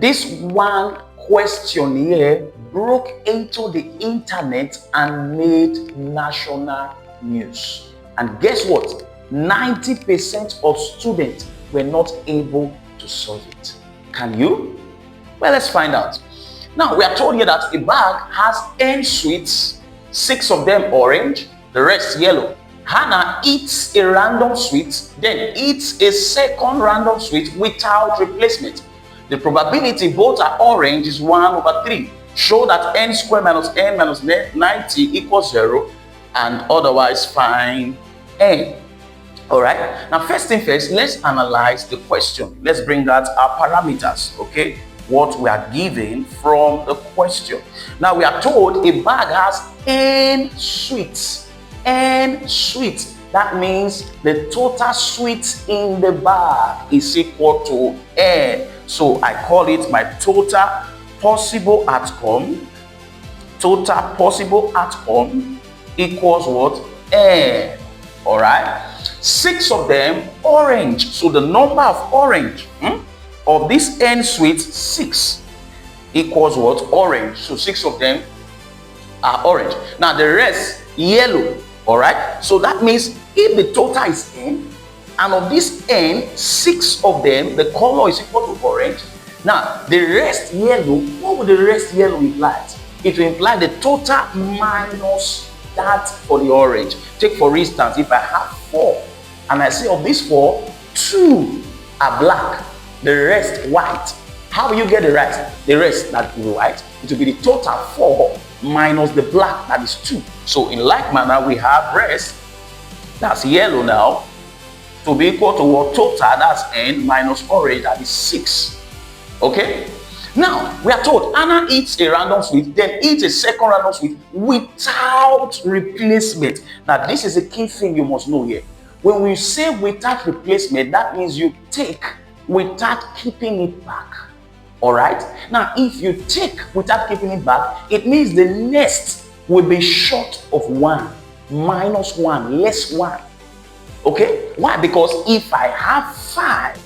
This one question here broke into the internet and made national news. And guess what? 90% of students were not able to solve it. Can you? Well, let's find out. Now, we are told here that a bag has 10 sweets, 6 of them orange, the rest yellow. Hannah eats a random sweet, then eats a second random sweet without replacement. The probability both are orange is 1/3. Show that n squared minus n minus 90 equals 0, and otherwise find n. Alright, now first thing first, let's analyze the question. Let's bring out our parameters, okay? What we are given from the question. Now we are told a bag has n sweets. N sweets. That means the total sweets in the bag is equal to n. So I call it my total possible outcome. Total possible outcome equals what? N. Alright. 6 of them orange. So the number of orange of this n sweets, 6 equals what? Orange. So 6 of them are orange. Now the rest yellow. Alright. So that means if the total is n, and of this n, 6 of them, the color is equal to orange. Now the rest yellow, what would the rest yellow imply? It will imply the total minus that for the orange. Take for instance, if I have 4 and I say of these 4, 2 are black, the rest white. How will you get the rest? The rest that is white, it will be the total 4 minus the black, that is 2. So in like manner, we have rest, that's yellow now, to be equal to what? Total, that's n, minus orange, that is 6. Okay? Now, we are told Anna eats a random sweet, then eats a second random sweet without replacement. Now, this is a key thing you must know here. When we say without replacement, that means you take without keeping it back. Alright? Now, if you take without keeping it back, it means the next will be short of 1, minus 1, less 1. Okay? Why? Because if I have 5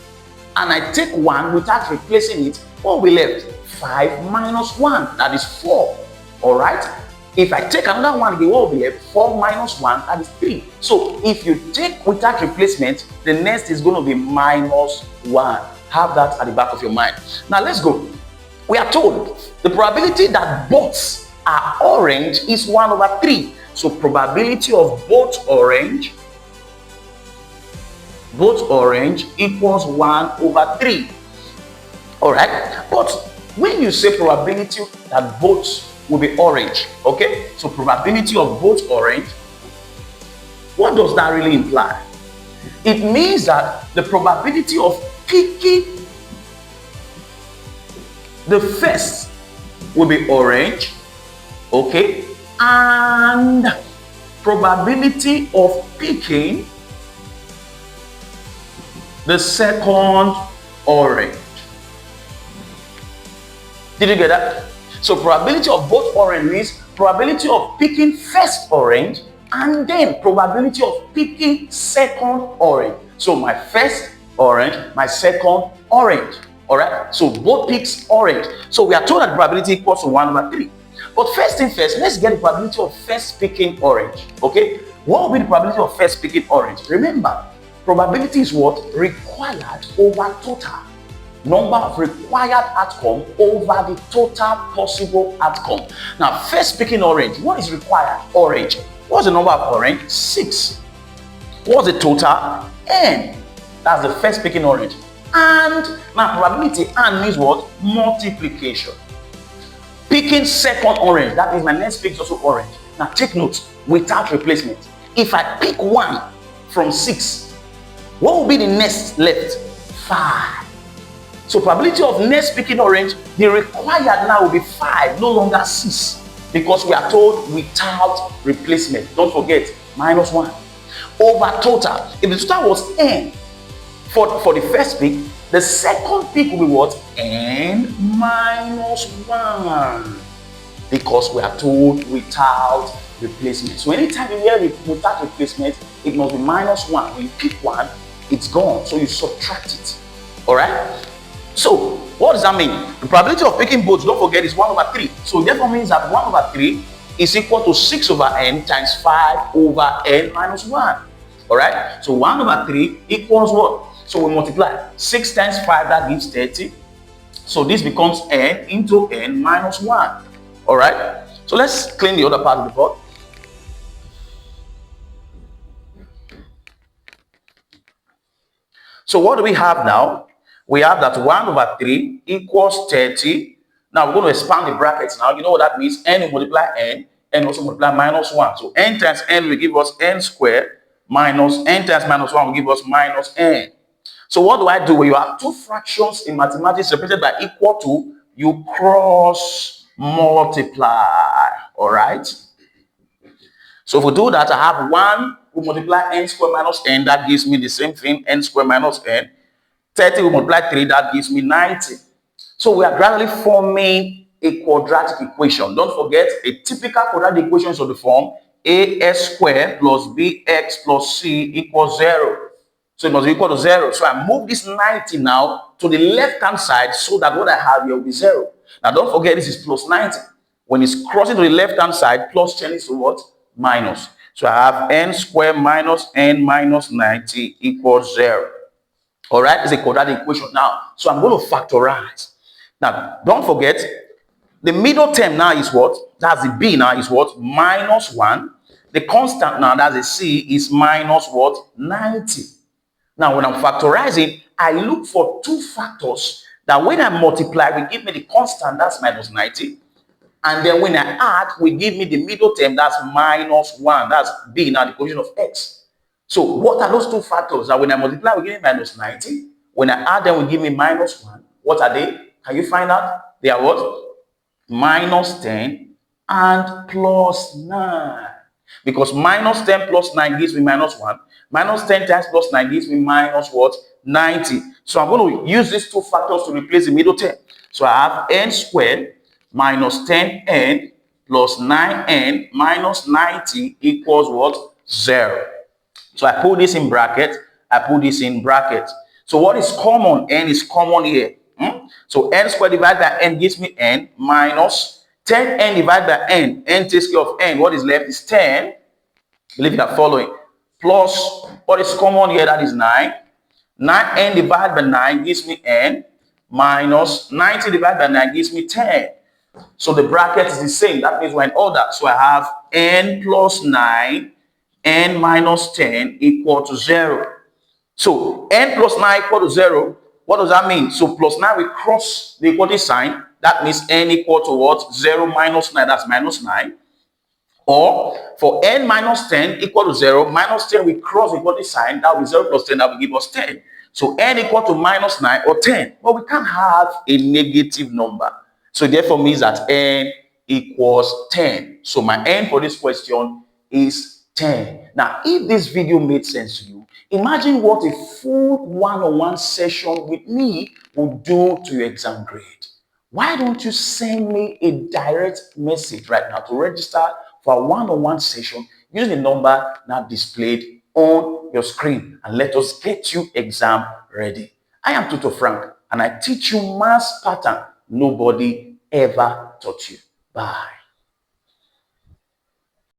and I take 1 without replacing it, what will be left? 5 minus 1, that is 4. Alright? If I take another one again, what will be left? 4 minus 1, that is 3. So if you take without replacement, the next is going to be minus 1. Have that at the back of your mind. Now let's go. We are told the probability that both are orange is 1/3. So probability of both orange equals 1/3. Alright, but when you say probability that both will be orange, okay, so probability of both orange, what does that really imply? It means that the probability of picking the first will be orange, okay, and probability of picking the second orange. Did you get that? So probability of both orange means probability of picking first orange and then probability of picking second orange. So my first orange, my second orange. Alright, so both picks orange. So we are told that probability equals to 1/3. But first thing first, let's get the probability of first picking orange. Okay, what will be the probability of first picking orange? Remember, probability is what? Required over total. Number of required outcome over the total possible outcome. Now, first picking orange, what is required? Orange. What's the number of orange? 6. What's the total? N. That's the first picking orange. And now probability and means what? Multiplication. Picking second orange, that means my next pick is also orange. Now take note, without replacement. If I pick 1 from 6, what will be the next left? 5. So probability of next picking orange, the required now will be 5, no longer 6. Because we are told without replacement. Don't forget, minus 1. Over total. If the total was n for the first pick, the second pick will be what? N minus 1. Because we are told without replacement. So anytime you hear without replacement, it must be minus 1. When you pick 1, it's gone. So you subtract it. Alright? So what what does that mean? The probability of picking both, don't forget, is 1 over 3. So therefore means that 1 over 3 is equal to 6 over n times 5 over n minus 1. All right? So 1 over 3 equals what? So we multiply 6 times 5, that gives 30. So this becomes n into n minus 1. All right? So let's clean the other part of the board. So what do we have now? We have that 1 over 3 equals 30. Now we're going to expand the brackets now. You know what that means? N will multiply n, and also multiply minus 1. So n times n will give us n squared minus n times minus 1 will give us minus n. So what do I do? When you have two fractions in mathematics represented by equal to, you cross multiply. All right? So if we do that, I have 1 will multiply n squared minus n, that gives me the same thing, n squared minus n. 30 will multiply 3, that gives me 90. So we are gradually forming a quadratic equation. Don't forget, a typical quadratic equation is of the form as squared plus bx plus c equals 0. So it must be equal to 0. So I move this 90 now to the left-hand side so that what I have here will be 0. Now don't forget, this is plus 90. When it's crossing to the left-hand side, plus changes to what? Minus. So I have n squared minus n minus 90 equals 0. All right, it's a quadratic equation now. So I'm going to factorize. Now, don't forget, the middle term now is what? That's the b now is what? Minus 1. The constant now, that's the c, is minus what? 90. Now, when I'm factorizing, I look for two factors that when I multiply, will give me the constant, that's minus 90. And then when I add, will give me the middle term, that's minus 1. That's b now, the equation of x. So what are those two factors that when I multiply will give me minus 90? When I add them will give me minus 1. What are they? Can you find out? They are what? Minus 10 and plus 9. Because minus 10 plus 9 gives me minus 1. Minus 10 times plus 9 gives me minus what? 90. So I'm going to use these two factors to replace the middle term. So I have n squared minus 10n plus 9n minus 90 equals what? 0. So I put this in bracket, I put this in bracket. So what is common? N is common here. So n squared divided by n gives me n minus 10n divided by n. N takes care of n. What is left is 10. Believe that following. Plus what is common here, that is 9. 9n divided by 9 gives me n minus 90 divided by 9 gives me 10. So the bracket is the same. That means we're in order. So I have n plus 9 n minus 10 equal to 0. So n plus 9 equal to 0. What does that mean? So plus 9 we cross the equality sign. That means n equal to what? 0 minus 9. That's minus 9. Or for n minus 10 equal to 0, minus 10 we cross the equality sign. That will be 0 plus 10. That will give us 10. So n equal to minus 9 or 10. But we can't have a negative number. So therefore means that n equals 10. So my n for this question is 10. Now, if this video made sense to you, imagine what a full one-on-one session with me would do to your exam grade. Why don't you send me a direct message right now to register for a one-on-one session using the number now displayed on your screen, and let us get you exam ready. I am Tutor Frank, and I teach you maths pattern nobody ever taught you. Bye.